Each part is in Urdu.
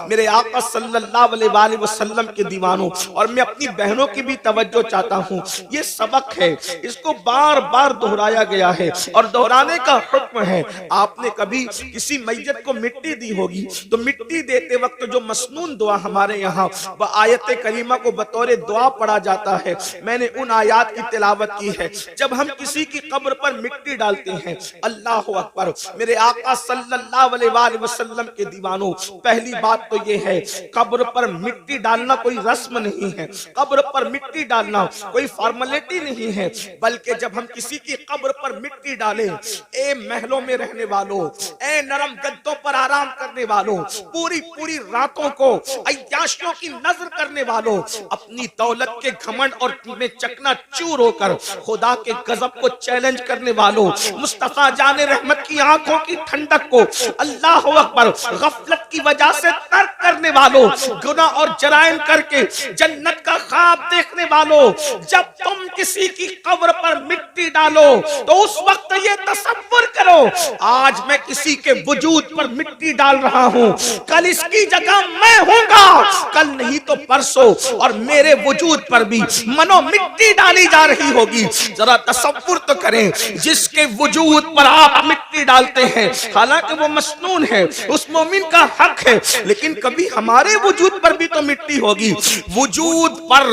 میرے آقا صلی اللہ علیہ وآلہ وسلم کے دیوانوں اور میں اپنی بہنوں کی بھی توجہ چاہتا ہوں، یہ سبق ہے، اس کو بار بار دہرایا گیا ہے اور دہرانے کا حکم ہے۔ آپ نے کبھی کسی میت کو مٹی دی ہوگی تو مٹی دیتے وقت جو مسنون دعا ہمارے یہاں آیت کریمہ کو بطور دعا پڑھا جاتا ہے، میں نے ان آیات کی تلاوت کی ہے۔ جب ہم کسی کی قبر پر مٹی ڈالتے ہیں، اللہ اکبر، میرے آقا صلی اللہ علیہ وآلہ وسلم کے دیوانوں، پہلی بات تو یہ ہے، قبر پر مٹی ڈالنا کوئی رسم نہیں ہے، قبر پر مٹی ڈالنا کوئی فارمیلٹی نہیں ہے، بلکہ جب ہم کسی کی قبر پر مٹی ڈالیں، اے محلوں میں رہنے والوں، اے نرم گدوں پر آرام کرنے والوں، پوری پوری راتوں کو عیاشیوں کی نظر کرنے والوں، اپنی دولت کے گھمنڈ اور میں چکنا چور ہو کر خدا کے غضب کو چیلنج کرنے والوں، مصطفیٰ جان رحمت کی آنکھوں کی ٹھنڈک کو اللہ اکبر غفلت کی وجہ سے ترک کرنے والوں، گناہ اور جرائم کر کے جنت کا خواب دیکھنے والوں، جب تم کسی کی قبر پر مٹی ڈالو تو اس وقت یہ تصور کرو، آج میں کسی کے وجود پر مٹی ڈال رہا ہوں، کل اس کی جگہ میں ہوں گا، کل نہیں تو پرسوں، اور میرے وجود پر بھی منو مٹی ڈالی جا رہی ہوگی۔ ذرا تصور تو کریں، جس کے وجود پر آپ مٹی ڈالتے ہیں، حالانکہ وہ مسنون ہے، اس مومن کا حق ہے، لیکن کبھی ہمارے وجود پر بھی تو مٹی ہوگی۔ وجود پر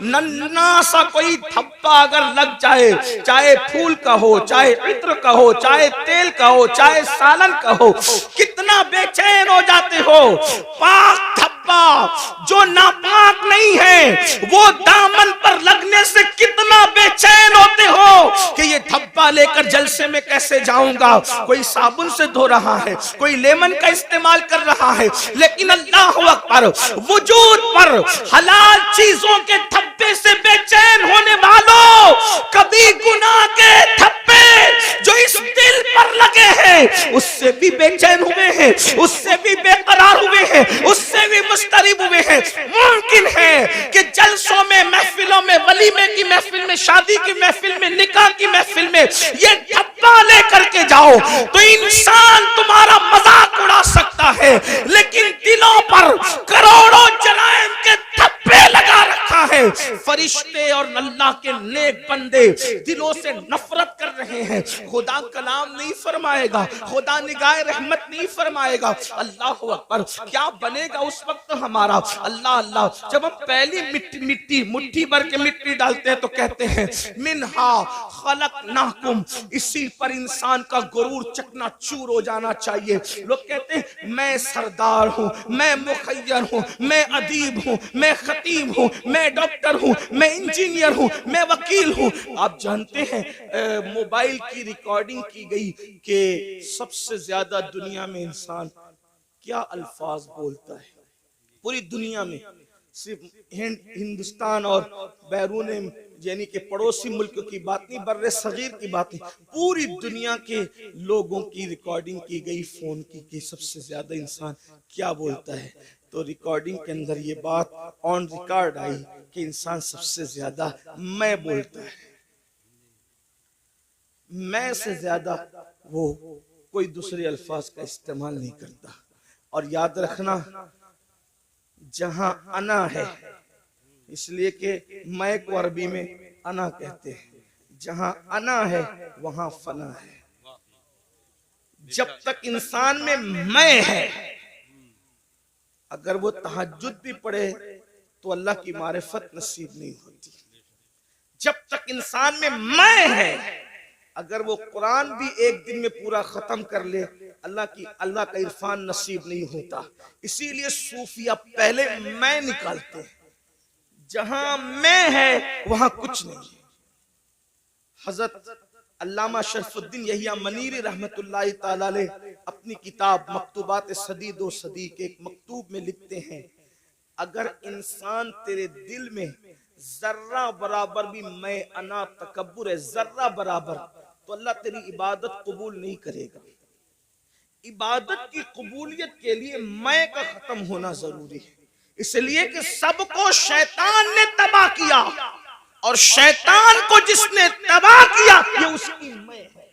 ننھا سا کوئی دھبا اگر لگ جائے، چاہے پھول کا ہو، چاہے عطر کا ہو، چاہے تیل کا ہو، چاہے سالن کا ہو، کتنا بے چین ہو جاتے ہو۔ پاک دھبا جو ناپاک نہیں ہے، وہ دامن پر لگنے سے کتنا بے چین ہوتے ہو کہ یہ دھبا لے کر جلسے میں کیسے جاؤں گا۔ کوئی صابن سے دھو رہا ہے، کوئی لیمن کا استعمال کر رہا ہے، لیکن اللہ اکبر، وجود پر حلال چیزوں کے دھبے سے بے چین ہونے والوں، کبھی گناہ کے دھبے جو اس دل پر لگے ہیں اس سے بھی بے چین ہوئے ہیں، اس سے بھی بے قرار ہوئے ہیں، اس سے بھی مضطرب ہوئے ہیں۔ ممکن ہے کہ جلسوں میں، محفلوں میں، ولیمے کی محفل میں، شادی کی محفل میں، نکاح کی محفل میں یہ دھبا لے کر کے جاؤ تو انسان تمہارا مذاق اڑا سکتا ہے، لیکن دلوں پر کروڑوں جرائم کے دھبے لگا رکھا ہے۔ فرشتے اور اللہ کے نیک بندے دلوں سے نفرت کر رہے ہیں، خدا کلام نہیں فرمائے گا، خدا نگاہ رحمت نہیں فرمائے گا۔ اللہ اکبر، کیا بنے گا اس وقت ہمارا؟ اللہ اللہ، جب ہم پہلی مٹھی بھر کے مٹی ڈالتے ہیں تو کہتے ہیں منہا خلقناکم، اسی پر انسان کا غرور چکنا چور ہو جانا چاہیے۔ لوگ کہتے ہیں میں سردار ہوں، میں مخیر ہوں، میں ادیب ہوں، میں خطیب ہوں، میں ڈاکٹر ہوں، میں انجینئر ہوں، میں وکیل ہوں۔ آپ جانتے ہیں موبائل کی ریکارڈنگ کی گئی کہ سب سے زیادہ دنیا میں انسان کیا الفاظ بولتا ہے پوری دنیا میں، صرف ہندوستان اور بیرون یعنی کہ پڑوسی ملک کی بات نہیں، بر صغیر کی بات نہیں، پوری دنیا کے لوگوں کی ریکارڈنگ کی گئی فون کی کہ سب سے زیادہ انسان کیا بولتا ہے۔ تو ریکارڈنگ کے اندر یہ بات آن ریکارڈ آئی کہ انسان سب سے زیادہ میں بولتا ہے، میں سے زیادہ وہ کوئی دوسرے الفاظ کا استعمال نہیں کرتا۔ اور یاد رکھنا، جہاں انا ہے، اس لیے کہ میں کو عربی میں انا کہتے ہیں، جہاں انا ہے وہاں فنا ہے۔ جب تک انسان میں میں ہے، اگر وہ تہجد بھی پڑھے تو اللہ کی معرفت نصیب نہیں ہوتی۔ جب تک انسان میں میں ہے، اگر وہ قرآن بھی ایک دن میں پورا ختم کر لے، اللہ کا عرفان نصیب نہیں ہوتا۔ اسی لیے صوفیہ پہلے میں نکالتے ہیں، جہاں میں ہے وہاں کچھ نہیں ہے۔ حضرت علامہ شرف الدین یحییٰ منیری رحمت اللہ تعالی علیہ اپنی کتاب مکتوبات صدی دو صدی کے ایک مکتوب میں لکھتے ہیں، اگر انسان تیرے دل میں ذرہ برابر بھی میں انا تکبر ہے، ذرہ برابر، تو اللہ تیری عبادت قبول نہیں کرے گا۔ عبادت کی قبولیت کے لیے میں کا ختم ہونا ضروری ہے، اس لیے کہ سب کو شیطان نے تباہ کیا، اور شیطان کو جس نے تباہ کیا یہ اس کی میں ہے۔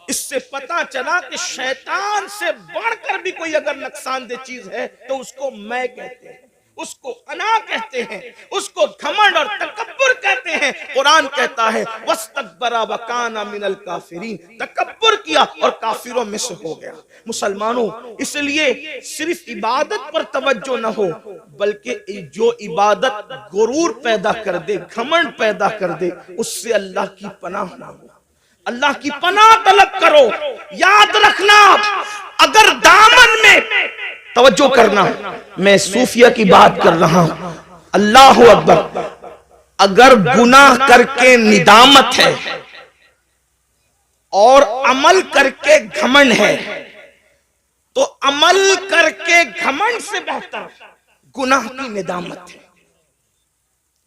اس سے پتا چلا کہ شیطان سے بڑھ کر بھی کوئی اگر نقصان دہ چیز ہے تو اس کو میں کہتے ہیں، اس کو انا کہتے ہیں، اس کو گھمنڈ اور تکبر کہتے ہیں۔ قرآن کہتا ہے وَاسْتَكْبَرَ وَكَانَ مِنَ الْكَافِرِينَ، تکبر کیا اور کافروں میں سے ہو گیا۔ مسلمانوں، اس لیے صرف عبادت پر توجہ نہ ہو، بلکہ جو عبادت غرور پیدا کر دے، گھمنڈ پیدا کر دے، اس سے اللہ کی پناہ نہ ہو۔ اللہ کی پناہ طلب کرو۔ یاد رکھنا، اگر دامن میں توجہ کرنا، میں صوفیہ کی بات کر رہا ہوں، اللہ اکبر، اگر گناہ کر کے ندامت ہے اور عمل کر کے گھمنڈ ہے تو عمل کر کے گھمنڈ سے بہتر گناہ کی ندامت ہے۔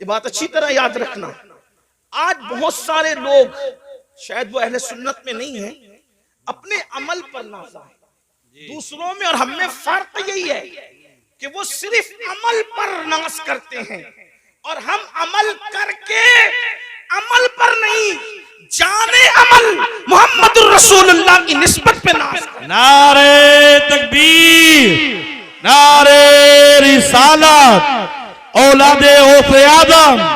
یہ بات اچھی طرح یاد رکھنا۔ آج بہت سارے لوگ، شاید وہ اہل سنت میں نہیں ہیں، اپنے عمل پر نازا ہے۔ دوسروں میں اور ہم میں فرق یہی ہے کہ وہ صرف عمل پر ناز کرتے ہیں اور ہم عمل کر کے عمل پر نہیں، جانے عمل محمد الرسول اللہ کی نسبت پہ ناز کرتے ہیں۔ نعرہ تکبیر، نعرہ رسالت، اولاد غوث آدم۔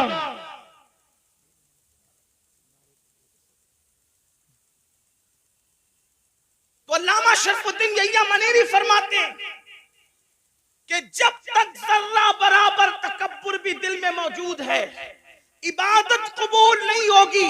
تو علامہ شرف الدین یحییٰ منیری فرماتے ہیں کہ جب تک ذرہ برابر تکبر بھی دل میں موجود ہے، عبادت قبول نہیں ہوگی۔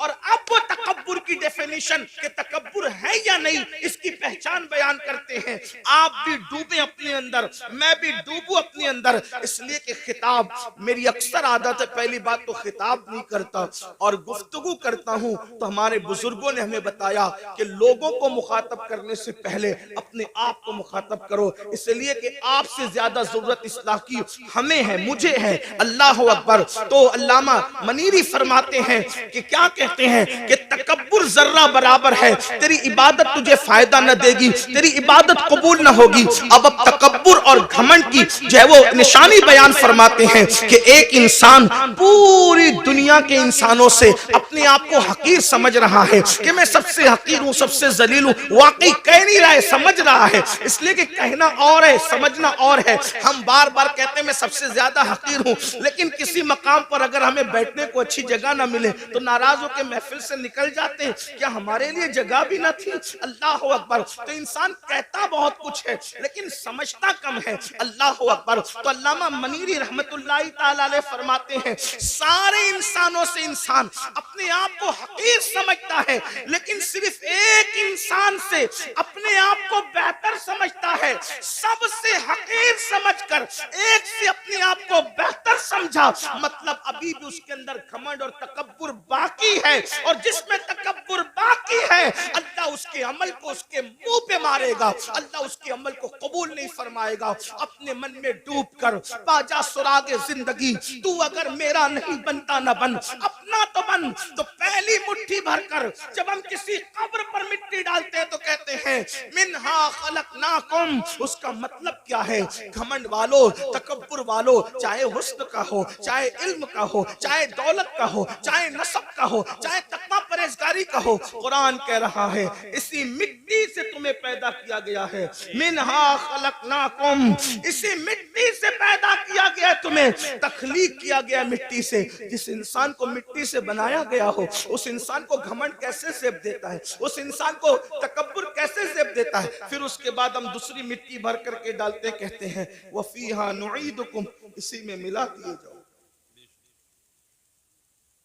اور اب وہ تکبر کی ڈیفینیشن کہ تکبر ہے یا نہیں، اس کی پہچان بیان کرتے ہیں۔ آپ بھی ڈوبیں اپنے اندر، میں بھی ڈوبوں اپنے اندر، اس لیے کہ خطاب، میری اکثر عادت ہے پہلی بات تو خطاب نہیں کرتا اور گفتگو کرتا ہوں، تو ہمارے بزرگوں نے ہمیں بتایا کہ لوگوں کو مخاطب کرنے سے پہلے اپنے آپ کو مخاطب کرو، اس لیے کہ آپ سے زیادہ ضرورت اصلاح کی ہمیں ہے، مجھے ہے۔ اللہ اکبر۔ تو علامہ منیری فرماتے ہیں کہ کیا کہتے ہیں کہ تکبر ذرہ برابر ہے، تیری عبادت تجھے فائدہ نہ دے گی، تیری عبادت قبول نہ ہوگی۔ اب تکبر اور گھمنڈ کی جو ہے وہ نشانی بیان فرماتے ہیں کہ ایک انسان پوری دنیا کے انسانوں سے اپنے آپ کو حقیر سمجھ رہا ہے کہ میں سب سے حقیر ہوں، سب سے ذلیل ہوں۔ واقعی کہہ نہیں رہا ہے، سمجھ رہا ہے، اس لیے کہ کہنا اور ہے، سمجھنا اور ہے۔ ہم بار بار کہتے ہیں میں سب سے زیادہ حقیر ہوں، لیکن کسی مقام پر اگر ہمیں بیٹھنے کو اچھی جگہ نہ ملے تو ناراض ہو کے محفل سے نکل جاتے ہیں۔ کیا ہمارے لیے جگہ بھی نہ تھی؟ اللہ اکبر۔ تو انسان کہتا بہت کچھ ہے لیکن سمجھتا کم ہے۔ اللہ اکبر۔ تو علامہ منیری رحمت اللہ تعالی علیہ فرماتے ہیں سارے انسانوں سے انسان اپنے آپ کو حقیر سمجھتا ہے، لیکن صرف ایک انسان سے اپنے آپ کو بہتر سمجھتا ہے۔ سب سے حقیر سمجھ کر ایک سے اپنے آپ کو بہتر سمجھا، مطلب ابھی بھی اس کے اندر گھمنڈ اور تکبر باقی ہے، اور جس میں تکبر باقی ہے اللہ اس کے عمل کو اس کے منہ پہ مارے گا، اللہ اس کے عمل کو قبول نہیں فرمائے گا۔ اپنے من میں ڈوب کر باجا سراغ زندگی، تو اگر میرا نہیں بنتا نہ بن، اپنا تو بن۔ تو پہلی مٹھی بھر کر جب ہم کسی قبر پر مٹی ڈالتے ہیں تو کہتے ہیں منہا خلقناکم، اس کا مطلب کیا ہے؟ گھمنڈ والو، تکبر والو، چاہے حسن کا ہو، چاہے علم کا ہو، چاہے دولت کا ہو، چاہے نسب کا ہو، چاہے تقویٰ پرہیزگاری کا ہو، قرآن کہہ رہا ہے اسی مٹی سے تمہیں پیدا کیا گیا ہے۔ منہا خلقناکم، اسی مٹی سے پیدا کیا گیا، تمہیں تخلیق کیا گیا مٹی سے۔ جس انسان کو مٹی سے بنایا گیا ہو اس انسان کو گھمنڈ کیسے زیب دیتا ہے؟ اس انسان کو تکبر کیسے زیب دیتا ہے؟ پھر اس کے بعد ہم دوسری مٹی بھر کر کے ڈالتے کہتے ہیں وَفِيهَا نُعِيدُكُمْ، اسی میں ملا دیے جاؤ۔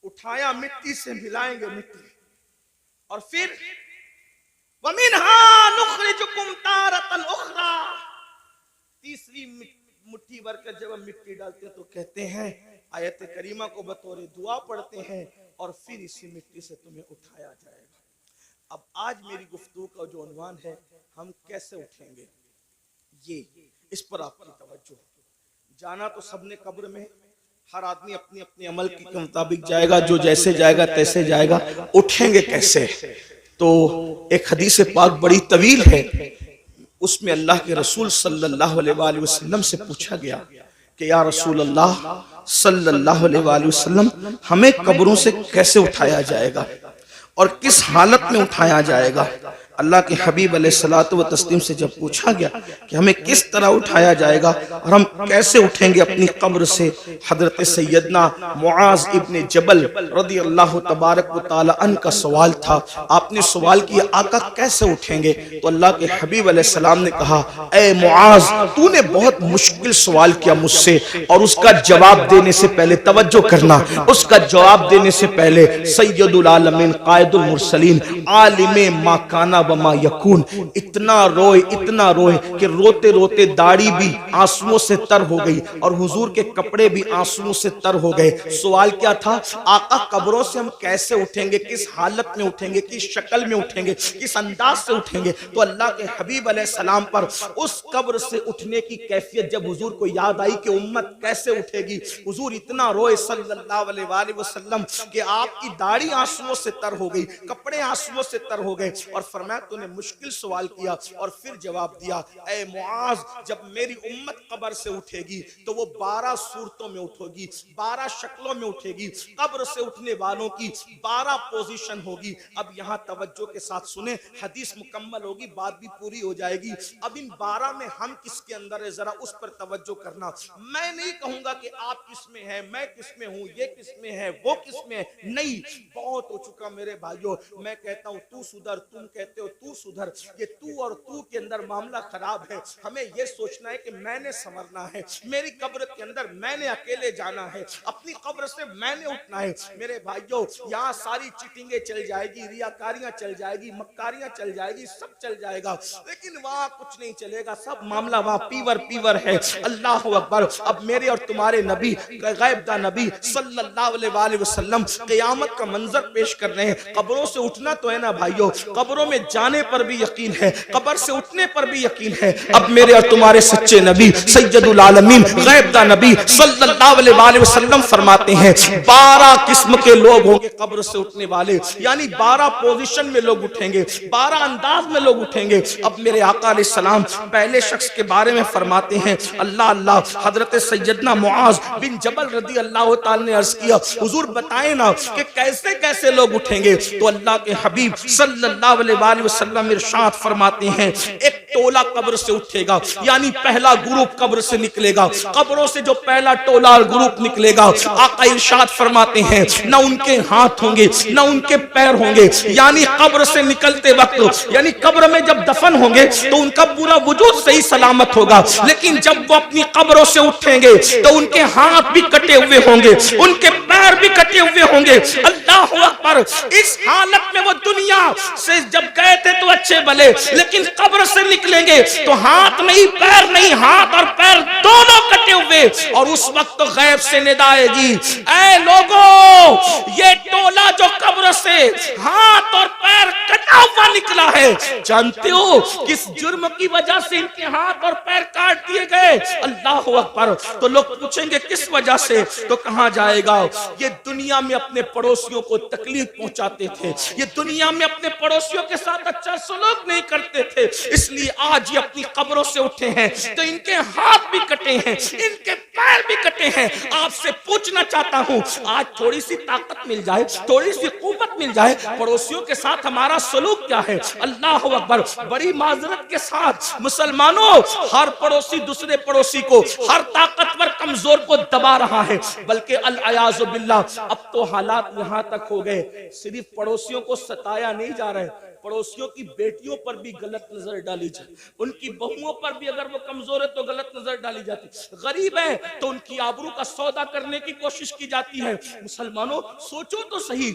اٹھایا مٹی سے ملائیں گے مٹی، اور پھر وَمِنْهَا نُخْرِجُكُمْ تَارَةً أُخْرَى، تیسری مٹھی بھر کر جب ہم مٹی ڈالتے ہیں تو کہتے ہیں آیت کریمہ کو بطور دعا پڑھتے ہیں اور پھر اسی مٹی سے تمہیں اٹھایا جائے گا۔ اب آج میری گفتگو کا جو عنوان ہے ہم کیسے اٹھیں گے، یہ اس پر آپ کی توجہ۔ جانا تو سب نے قبر میں، ہر آدمی اپنی اپنی عمل کے مطابق جائے گا، جو جیسے جائے گا تیسے جائے گا۔ اٹھیں گے کیسے؟ تو ایک حدیث پاک بڑی طویل ہے، اس میں اللہ کے رسول صلی اللہ علیہ وآلہ وسلم سے پوچھا گیا کہ یا رسول اللہ صلی اللہ علیہ وآلہ وسلم ہمیں قبروں سے کیسے اٹھایا جائے گا؟ اور کس حالت میں اٹھایا جائے گا؟ اللہ کے حبیب علیہ الصلوۃ والتسلیم سے جب پوچھا گیا کہ ہمیں کس طرح اٹھایا جائے گا اور ہم کیسے اٹھیں گے اپنی قبر سے، حضرت سیدنا معاذ ابن جبل رضی اللہ تبارک و تعالی عنہ کا سوال تھا۔ آپ نے سوال کیا آقا کیسے اٹھیں گے؟ تو اللہ کے حبیب علیہ السلام نے کہا اے معاذ تو نے بہت مشکل سوال کیا مجھ سے، اور اس کا جواب دینے سے پہلے توجہ کرنا، اس کا جواب دینے سے پہلے سید العالمین قائد المرسلین عالم ما کانا وما یکون اتنا روئے کہ روتے روتے داڑھی بھی آنسوؤں سے تر ہو گئی اور حضور کے کپڑے بھی آنسوؤں سے تر ہو گئے۔ سوال کیا تھا؟ آقا قبروں سے ہم کیسے اٹھیں گے، کس حالت میں اٹھیں گے، کس شکل میں اٹھیں گے، کس انداز سے اٹھیں گے؟ تو اللہ کے حبیب علیہ السلام پر اس قبر سے اٹھنے کی کیفیت جب حضور کو یاد آئی کہ امت کیسے اٹھے گی، حضور اتنا روئے صلی اللہ علیہ وآلہ وسلم کہ آپ کی داڑھی آنسوؤں سے تر ہو گئی، کپڑے آنسوؤں سے تر ہو گئے، اور فرمایا تو نے مشکل سوال کیا اور پھر جواب دیا اے معاذ جب میری امت قبر سے اٹھے گی تو وہ 12 صورتوں میں اٹھے گی، 12 شکلوں میں اٹھے گی۔ قبر سے اٹھنے والوں کی 12 پوزیشن ہوگی۔ اب یہاں توجہ کے ساتھ سنیں، حدیث مکمل ہوگی، بات بھی پوری ہو جائے گی۔ اب ان 12 میں ہم کس کے اندر ہے ذرا اس پر توجہ کرنا۔ میں نہیں کہوں گا کہ آپ کس میں ہیں، میں کس میں ہوں، یہ کس میں ہے، وہ کس میں ہے، نہیں، بہت ہو چکا میرے بھائیوں۔ میں کہتا ہوں تو سدھر، تم کہتے ہو تو سدھر، یہ تو اور تو کے اندر معاملہ خراب ہے۔ ہمیں یہ سوچنا ہے کہ میں نے سنورنا ہے، میری قبر کے اندر میں نے اکیلے جانا ہے، اپنی قبر سے میں نے اٹھنا ہے۔ میرے بھائیوں یہاں ساری چیٹنگیں چل جائے گی، ریاکاریاں چل جائے گی، مکاریاں چل جائے گی، سب چل جائے گا، لیکن وہاں کچھ نہیں چلے گا، سب معاملہ وہاں پیور ہے۔ اللہ اکبر۔ اب میرے اور تمہارے نبی غیب دا نبی صلی اللہ علیہ وآلہ وسلم قیامت کا منظر پیش کر رہے ہیں۔ قبروں سے اٹھنا تو ہے نا بھائیوں، قبروں میں جانے پر بھی یقین ہے، قبر سے اٹھنے پر بھی یقین ہے۔ اب میرے اور تمہارے سچے نبی سید العالمین غیب دا نبی صلی اللہ علیہ وآلہ وسلم فرماتے ہیں 12 قسم کے لوگ ہوں گے قبر سے اٹھنے والے، یعنی 12 پوزیشن میں لوگ اٹھیں گے، 12 انداز میں لوگ اٹھیں گے۔ اب میرے آقا علیہ السلام پہلے شخص کے بارے میں فرماتے ہیں اللہ حضرت سیدنا معاذ بن جبل رضی اللہ تعالی نے عرض کیا حضور بتائیں نا کہ کیسے کیسے لوگ اٹھیں گے؟ تو اللہ کے حبیب صلی اللہ علیہ وآلہ وسلم ارشاد فرماتے ہیں ایک ٹولہ قبر سے اٹھے گا، یعنی پہلا گروپ قبر سے نکلے گا۔ قبروں سے جو پہلا ٹولہ اور گروپ نکلے گا، آقا ارشاد فرماتے ہیں نہ ان کے ہاتھ ہوں گے نہ ان کے پیر ہوں گے، یعنی قبر سے نکلتے وقت، یعنی قبر میں جب دفن ہوں گے تو ان کا پورا وجود صحیح سلامت ہوگا، لیکن جب وہ اپنی قبروں سے اٹھیں گے تو ان کے ہاتھ بھی کٹے ہوئے ہوں گے، ان کے پیر بھی کٹے ہوئے ہوں گے۔ اللہ اکبر۔ اس حالت میں وہ دنیا سے جب گئے تھے تو اچھے بھلے، لیکن قبر سے نکلیں گے تو ہاتھ نہیں پیر نہیں، ہاتھ اور پیر دونوں کٹے ہوئے، اور اس وقت غیب سے ندا آئے گی اے لوگوں یہ ٹولہ جو قبر سے ہاتھ اور پیر کٹا ہوا نکلا ہے، جانتے ہو کس جرم کی وجہ سے ان کے ہاتھ اور پیر کاٹ دیے گئے؟ اللہ اکبر۔ تو لوگ پوچھیں گے کس وجہ سے؟ تو کہاں جائے گا یہ دنیا میں اپنے پڑوسیوں کو تکلیف پہنچاتے تھے، یہ دنیا میں اپنے پڑوسیوں کے ساتھ اچھا سلوک نہیں کرتے تھے، اس لیے آج یہ اپنی قبروں سے اٹھے ہیں تو ان کے ہاتھ بھی کٹے ہیں، ان کے پیر بھی کٹے ہیں۔ آپ سے پوچھنا چاہتا ہوں آج تھوڑی سی طاقت مل جائے، تھوڑی سی قوت مل جائے، پڑوسیوں کے ساتھ ہمارا سلوک کیا ہے؟ اللہ اکبر۔ بڑی معذرت کے ساتھ مسلمانوں، ہر پڑوسی دوسرے پڑوسی کو، ہر طاقتور کمزور کو دبا رہا ہے، بلکہ العیاذ باللہ اب تو حالات یہاں تک ہو گئے صرف پڑوسیوں کو ستایا نہیں جا رہا ہے، پڑوسیوں کی بیٹیوں پر بھی غلط نظر ڈالی جائے، ان کی بہوؤں پر بھی اگر وہ کمزور ہے تو غلط نظر ڈالی جاتی، غریب ہے تو ان کی آبرو کا سودا کرنے کی کوشش کی جاتی ہے۔ مسلمانوں سوچو تو صحیح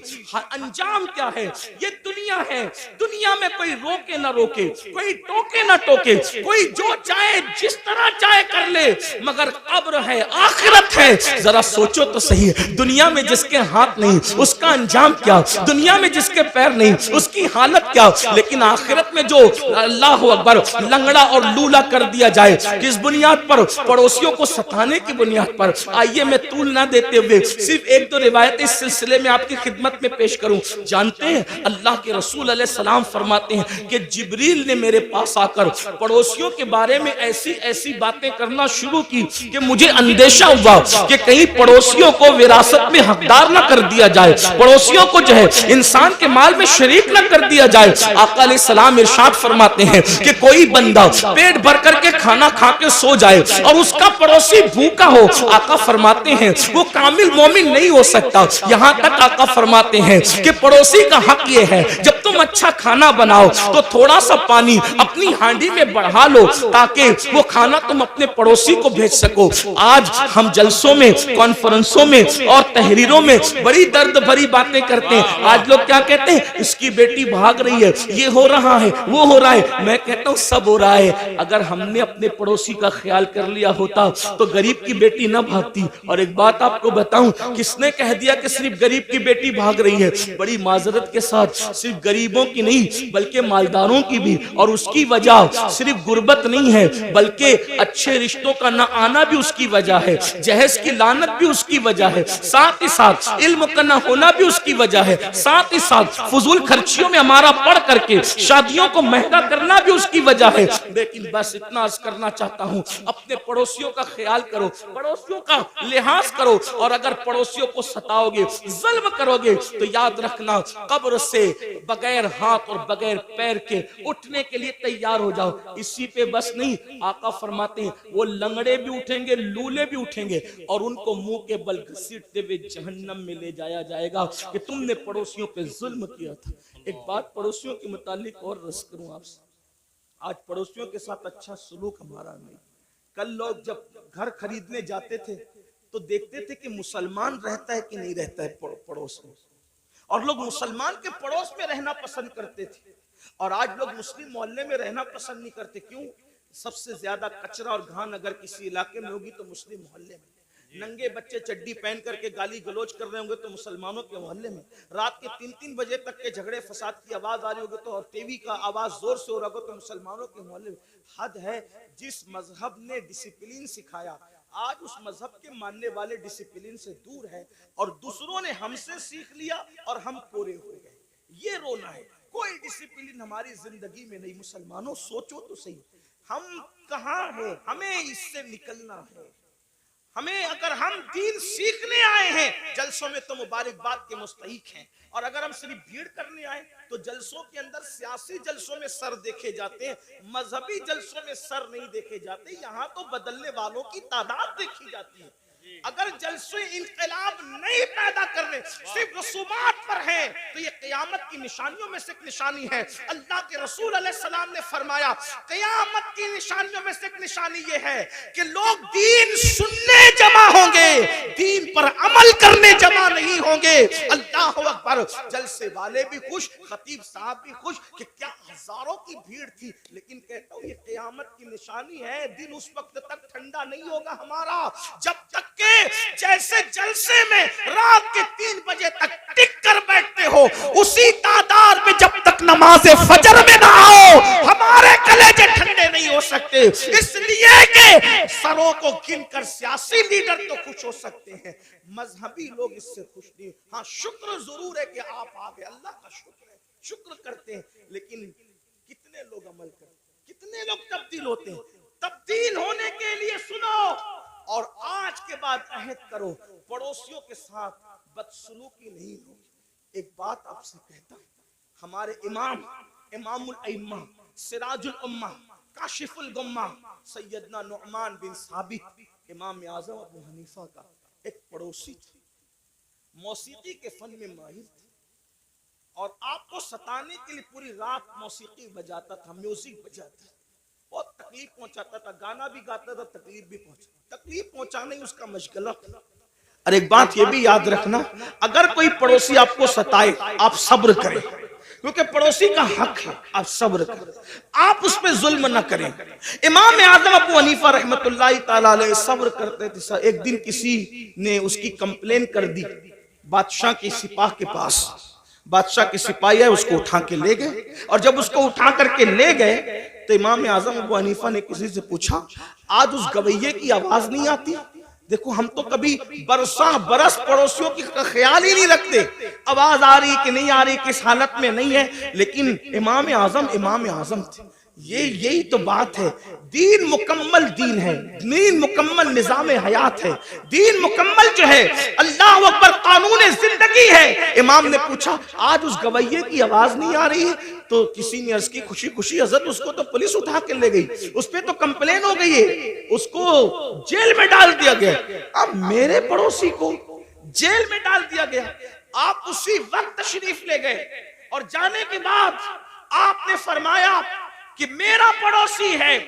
انجام کیا ہے؟ یہ دنیا ہے، دنیا میں کوئی روکے نہ روکے، کوئی ٹوکے نہ ٹوکے، کوئی جو چاہے جس طرح چاہے کر لے، مگر قبر ہے، آخرت ہے۔ ذرا سوچو تو صحیح دنیا میں جس کے ہاتھ نہیں اس کا انجام کیا، دنیا میں جس کے پیر نہیں اس کی حالت کیا، لیکن آخرت میں جو اللہ اکبر لنگڑا اور لولا کر دیا جائے، کس بنیاد پر؟ پڑوسیوں کو ستانے کی بنیاد پر۔ آئیے میں طول نہ دیتے ہوئے صرف ایک دو روایت اس سلسلے میں آپ کی خدمت میں پیش کروں۔ جانتے ہیں اللہ کے رسول علیہ السلام فرماتے ہیں کہ جبریل نے میرے پاس آ کر پڑوسیوں کے بارے میں ایسی ایسی باتیں کرنا کرنا شروع کی کہ مجھے اندیشہ ہوا کہ کہیں پڑوسیوں کو وراثت میں حقدار نہ کر دیا جائے، پڑوسیوں کو جو ہے انسان کے مال میں شریک نہ کر دیا جائے۔ آقا علیہ السلام ارشاد فرماتے ہیں کہ کوئی بندہ پیٹ بھر کر کے کھانا کھا کے سو جائے اور اس کا پڑوسی بھوکا ہو، آقا فرماتے ہیں وہ کامل مومن نہیں ہو سکتا۔ یہاں تک آقا فرماتے ہیں کہ پڑوسی کا حق یہ ہے جب تم اچھا کھانا بناؤ تو تھوڑا سا پانی اپنی ہانڈی میں بڑھا لو تاکہ وہ کھانا تم اپنے پڑوسی کو بھیج سکو۔ آج ہم جلسوں میں، کانفرنسوں میں اور تحریروں میں بڑی درد بھری باتیں کرتے ہیں۔ آج لوگ کیا کہتے ہیں؟ اس کی بیٹی بھاگ رہی ہے، یہ ہو رہا ہے، وہ ہو رہا ہے۔ میں کہتا ہوں سب ہو رہا ہے، اگر ہم نے اپنے پڑوسی کا خیال کر لیا ہوتا تو غریب کی بیٹی نہ بھاگتی۔ اور ایک بات آپ کو بتاؤں، کس نے کہہ دیا کہ صرف غریب کی بیٹی بھاگ رہی ہے؟ بڑی معذرت کے ساتھ صرف غریبوں کی نہیں بلکہ مالداروں کی بھی، اور اس کی وجہ صرف غربت نہیں ہے بلکہ اچھے رشتوں کا نہ آنا بھی اس کی وجہ ہے، جہیز کی لعنت بھی اس کی وجہ ہے، ساتھ ہی ساتھ علم کا نہ ہونا بھی اس کی وجہ ہے، ساتھ ہی ساتھ فضول خرچیوں میں ہمارا پڑھ کر کے شادیوں کو مہنگا کرنا بھی اس کی وجہ ہے۔ لیکن بس اتنا عرض کرنا چاہتا ہوں، اپنے پڑوسیوں کا خیال کرو، پڑوسیوں کا لحاظ کرو، اور اگر پڑوسیوں کو ستاؤ گے، ظلم کرو گے تو یاد رکھنا قبر سے بغیر ہاتھ اور بغیر پیر کے اٹھنے کے لیے تیار ہو جاؤ۔ اسی پہ بس نہیں، آقا فرماتے ہیں وہ لنگڑے بھی اٹھیں گے، لولے بھی اٹھیں گے، اور ان کو منہ کے بل گھسیٹتے ہوئے جہنم میں لے جایا جائے گا کہ تم نے پڑوسیوں پہ ظلم کیا تھا۔ ایک بات پڑوسیوں کے متعلق اور رس کروں آپ سے، آج پڑوسیوں کے ساتھ اچھا سلوک ہمارا نہیں۔ کل لوگ جب گھر خریدنے جاتے تھے تو دیکھتے تھے کہ مسلمان رہتا ہے کہ نہیں رہتا ہے پڑوس میں، اور لوگ مسلمان کے پڑوس میں رہنا پسند کرتے تھے، اور آج لوگ مسلم محلے میں رہنا پسند نہیں کرتے۔ کیوں؟ سب سے زیادہ کچرا اور گھان اگر کسی علاقے میں ہوگی تو مسلم محلے میں، ننگے بچے چڈی پہن کر کے گالی گلوچ کر رہے ہوں گے تو مسلمانوں کے محلے میں، رات کے 3-3 بجے تک کے جھگڑے فساد کی آواز آ رہی ہوگی تو، اور ٹی وی کا آواز زور سے ہو رہا ہوگا تو مسلمانوں کے محلے میں۔ حد ہے، جس مذہب نے ڈسپلین سکھایا آج اس مذہب کے ماننے والے ڈسپلین سے دور ہیں، اور دوسروں نے ہم سے سیکھ لیا اور ہم پورے ہو گئے۔ یہ رونا ہے، کوئی ڈسپلین ہماری زندگی میں نہیں۔ مسلمانوں سوچو تو صحیح، ہم کہاں ہیں؟ ہمیں اس سے نکلنا ہے۔ ہمیں اگر ہم دین سیکھنے آئے ہیں جلسوں میں تو مبارکباد کے مستحق ہیں، اور اگر ہم صرف بھیڑ کرنے آئے تو جلسوں کے اندر سیاسی جلسوں میں سر دیکھے جاتے ہیں، مذہبی جلسوں میں سر نہیں دیکھے جاتے۔ یہاں تو بدلنے والوں کی تعداد دیکھی جاتی ہے۔ اگر جلسے انقلاب نہیں پیدا کرنے، صرف رسومات پر ہیں، تو یہ قیامت کی نشانیوں میں سے ایک نشانی ہے۔ اللہ کے رسول علیہ السلام نے فرمایا قیامت کی نشانیوں میں سے ایک نشانی یہ ہے کہ لوگ دین سننے جمع ہوں گے، دین پر عمل کرنے جمع نہیں ہوں گے۔ اللہ اکبر! جلسے والے بھی خوش، خطیب صاحب بھی خوش کہ کیا ہزاروں کی بھیڑ تھی، لیکن کہتا ہوں یہ قیامت کی نشانی ہے۔ دن اس وقت تک ٹھنڈا نہیں ہوگا ہمارا جب تک کہ جیسے جلسے میں رات کے 3 بجے تک ٹک کر بیٹھتے ہو، اسی تعداد میں جب تک نماز فجر میں نہ آؤ ہمارے کلیجے ٹھنڈے نہیں ہو سکتے۔ اس لیے کہ سروں کو گن کر سیاسی لیڈر تو خوش ہو سکتے ہیں، مذہبی لوگ اس سے خوش نہیں۔ ہاں شکر ضرور ہے کہ آپ آگے، اللہ کا شکر ہے، شکر کرتے ہیں، لیکن کتنے لوگ عمل کرتے ہیں، کتنے لوگ تبدیل ہوتے ہیں؟ تبدیل ہونے کے لیے سنو اور آج کے بعد عہد کرو، پڑوسیوں کے ساتھ بدسلوکی نہیں ہوگی۔ ایک بات آپ سے کہتا ہوں، ہمارے امام الائمہ، سراج الامہ، کاشف الغمہ، سیدنا نعمان بن ثابت، امام اعظم ابو حنیفہ کا ایک پڑوسی تھا، موسیقی کے فن میں ماہر تھا، اور آپ کو ستانے کے لیے پوری رات موسیقی بجاتا تھا، میوزک بجاتا تھا، بہت تکلیف پہنچاتا تھا، گانا بھی گاتا تھا، تکلیف بھی پہنچاتا، تکلیف پہنچانا ہی اس کا مشغلہ تھا۔ اور ایک بات یہ بھی یاد رکھنا، اگر کوئی پڑوسی آپ کو ستائے آپ صبر کریں، کیونکہ پڑوسی کا حق ہے، آپ صبر کریں، آپ اس پہ ظلم نہ کریں۔ امام اعظم ابو حنیفہ رحمۃ اللہ تعالی علیہ صبر کرتے تھے۔ ایک دن کسی نے اس کی کمپلین کر دی بادشاہ کے سپاہ کے پاس، بادشاہ کے سپاہی ہے اس کو اٹھا کے لے گئے، اور جب اس کو اٹھا کر کے لے گئے تو امام اعظم ابو حنیفہ نے کسی سے پوچھا آج اس گویے کی آواز نہیں آتی؟ دیکھو ہم تو کبھی برساں برس پڑوسیوں کی خیال ہی نہیں رکھتے، آواز آ رہی کہ نہیں آ رہی، کس حالت میں نہیں ہے، لیکن امام اعظم تھے۔ یہی تو بات ہے، دین مکمل دین ہے، دین مکمل نظام حیات ہے، دین مکمل جو ہے اللہ اکبر قانون زندگی ہے۔ امام نے پوچھا آج اس گویے کی آواز نہیں آ رہی ہے؟ تو کسی نے عرض کی خوشی خوشی حضرت اس کو تو پولیس اٹھا کے لے گئی، اس پہ تو کمپلین ہو گئی ہے، اس کو جیل میں ڈال دیا گیا۔ اب میرے پڑوسی کو جیل میں ڈال دیا گیا، آپ اسی وقت تشریف لے گئے اور جانے کے بعد آپ نے فرمایا کہ میرا پڑوسی ہے،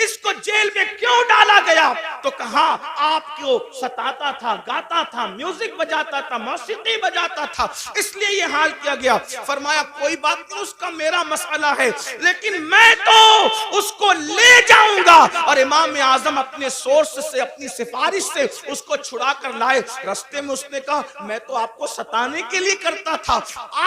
اس کو جیل میں کیوں ڈالا گیا؟ تو کہا آپ کو ستاتا تھا، گاتا تھا، میوزک بجاتا تھا، موسیقی بجاتا تھا، اس لیے یہ حال کیا گیا۔ فرمایا کوئی بات نہیں، اس کا میرا مسئلہ ہے، لیکن میں تو اس کو لے جاؤں گا۔ اور امام اعظم اپنے سورس سے، اپنی سفارش سے اس کو چھڑا کر لائے۔ رستے میں اس نے کہا میں تو آپ کو ستانے کے لیے کرتا تھا،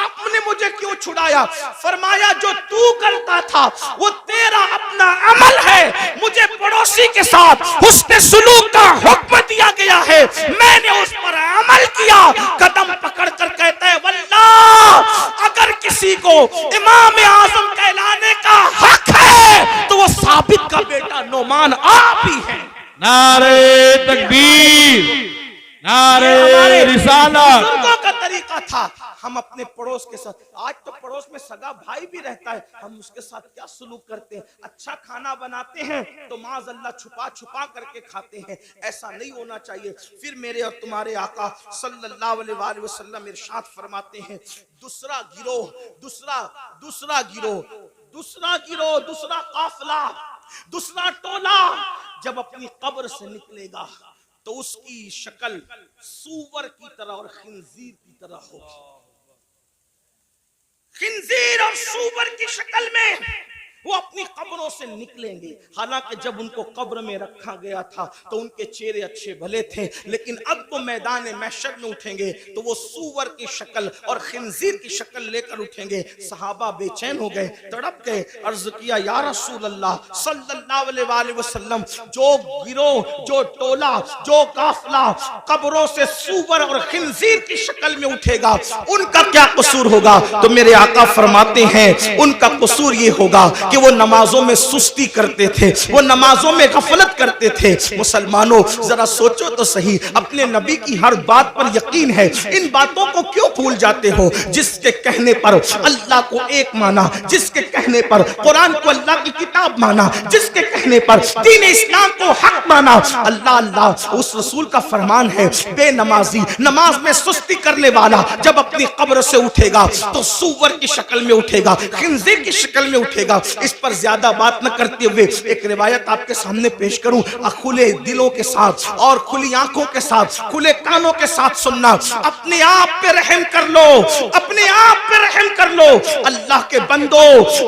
آپ نے مجھے کیوں چھڑایا؟ فرمایا جو تو کرتا تھا وہ تیرا اپنا عمل ہے، مجھے پڑوسی کے ساتھ حسن سلوک کا حکم دیا گیا ہے، میں نے اس پر عمل کیا۔ قدم پکڑ کر کہتا ہے واللہ اگر کسی کو امام اعظم کہلانے کا حق ہے تو وہ ثابت کا بیٹا نعمان آپ ہی ہے۔ نعرہ تکبیر، نعرہ رسالت۔ بزرگوں کا طریقہ تھا، ہم اپنے پڑوس کے ساتھ، آج تو پڑوس میں سگا بھائی بھی رہتا ہے، ہم اس کے ساتھ کیا سلوک کرتے ہیں؟ اچھا کھانا بناتے ہیں تو معاذ اللہ چھپا چھپا کر کے کھاتے ہیں، ایسا نہیں ہونا چاہیے۔ پھر میرے اور تمہارے آقا صلی اللہ علیہ وآلہ وسلم ارشاد فرماتے ہیں دوسرا گروہ، دوسرا قافلہ، دوسرا ٹولہ جب اپنی قبر سے نکلے گا تو اس کی شکل سور کی طرح اور خنزیر کی طرح ہوگی۔ خنزیر اور سور کی شکل میں وہ اپنی قبروں سے نکلیں گے۔ حالانکہ جب ان کو قبر میں رکھا گیا تھا تو ان کے چہرے اچھے بھلے تھے، لیکن اب وہ میدان محشر میں اٹھیں گے تو وہ سور کی شکل اور خنزیر کی شکل لے کر اٹھیں گے۔ صحابہ بے چین ہو گئے، تڑپ گئے، عرض کیا یا رسول اللہ صلی اللہ علیہ وآلہ وسلم، جو گروہ، جو ٹولہ، جو قافلہ قبروں سے سور اور خنزیر کی شکل میں اٹھے گا ان کا کیا قصور ہوگا؟ تو میرے آقا فرماتے ہیں ان کا قصور یہ ہوگا کہ وہ نمازوں میں سستی کرتے تھے، وہ نمازوں میں غفلت کرتے تھے۔ مسلمانوں ذرا سوچو تو صحیح، اپنے نبی کی ہر بات پر یقین ہے، ان باتوں کو کیوں بھول جاتے ہو؟ جس کے کہنے پر اللہ کو ایک مانا، جس کے کہنے پر قرآن کو اللہ کی کتاب مانا، جس کے کہنے پر دین اسلام کو حق مانا، اللہ اس رسول کا فرمان ہے بے نمازی، نماز میں سستی کرنے والا جب اپنی قبر سے اٹھے گا تو سور کی شکل میں اٹھے گا، خنزیر کی شکل میں اٹھے گا۔ اس پر زیادہ بات نہ کرتے ہوئے ایک روایت آپ کے سامنے پیش کروں، کھلے دلوں کے ساتھ اور کھلی آنکھوں کے ساتھ، کھلے کانوں کے ساتھ سننا۔ اپنے آپ پہ رحم کر لو، اپنے آپ پہ رحم کر لو۔ اللہ کے بندو،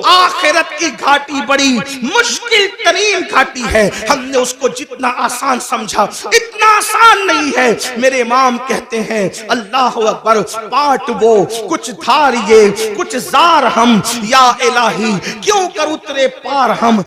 آخرت کی گھاٹی بڑی مشکل ترین گھاٹی ہے، ہم نے اس کو جتنا آسان سمجھا اتنا آسان نہیں ہے۔ میرے امام کہتے ہیں اللہ اکبر، پاٹ وہ کچھ دھار یہ کچھ زار ہم، یا الہی کیوں کر اترے پار ہم۔